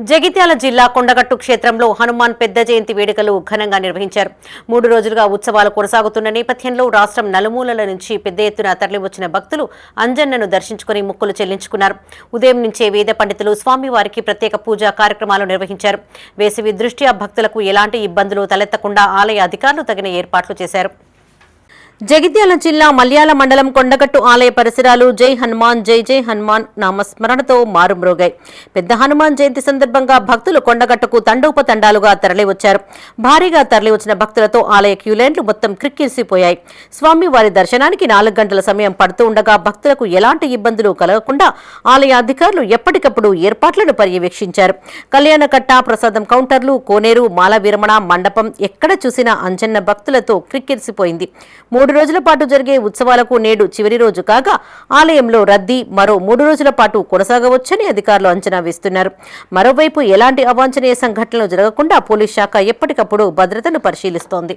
జగిత్యాల జిల్లా కొండగట్టు క్షేత్రంలో హనుమాన్ పెద్ద జయంతి వేడుకలు ఘనంగా నిర్వహించారు. 3 రోజులుగా ఉత్సవాలు కొనసాగుతున్న నేపథ్యంలో రాష్ట్రం నలుమూలల నుంచి పెద్ద ఎత్తున తరలివచ్చిన భక్తులు అంజన్నను దర్శించుకుని మొక్కులు చెల్లించుకున్నారు. ఉదయం నుంచే వేద పండితులు స్వామివారికి ప్రత్యేక పూజా కార్యక్రమాలు నిర్వహించారు. వేసవి దృష్ట్యా భక్తులకు ఎలాంటి ఇబ్బందులు తలెత్తకుండా ఆలయ అధికారులు తగిన ఏర్పాట్లు చేశారు. జగిత్యాల జిల్లా మల్యాల మండలం కొండగట్టు ఆలయ పరిసరాలు జై హనుమాన్ జై జై హనుమాన్ నామస్మరణతో మారుమ్రోగాయి. పెద్ద హనుమాన్ జయంతి సందర్భంగా భక్తులు కొండగట్టుకు తండోపతండాలుగా తరలివచ్చారు. భారీగా తరలివచ్చిన భక్తులతో ఆలయ క్యూలైన్లు మొత్తం క్రిక్కిరిసిపోయాయి. స్వామివారి దర్శనానికి 4 గంటల సమయం పడుతూ ఉండగా భక్తులకు ఎలాంటి ఇబ్బందులు కలగకుండా ఆలయ అధికారులు ఎప్పటికప్పుడు ఏర్పాట్లను పర్యవేక్షించారు. కళ్యాణకట్ట, ప్రసాదం కౌంటర్లు, కోనేరు, మాల విరమణ మండపం ఎక్కడ చూసినా అంజన్న భక్తులతో క్రిక్కిరిసిపోయింది. 3 రోజుల పాటు జరిగే ఉత్సవాలకు నేడు చివరి రోజు కాగా ఆలయంలో రద్దీ మరో 3 రోజుల పాటు కొనసాగవచ్చని అధికారులు అంచనా వేస్తున్నారు. మరోవైపు ఎలాంటి అవాంఛనీయ సంఘటనలు జరగకుండా పోలీస్ శాఖ ఎప్పటికప్పుడు భద్రతను పరిశీలిస్తోంది.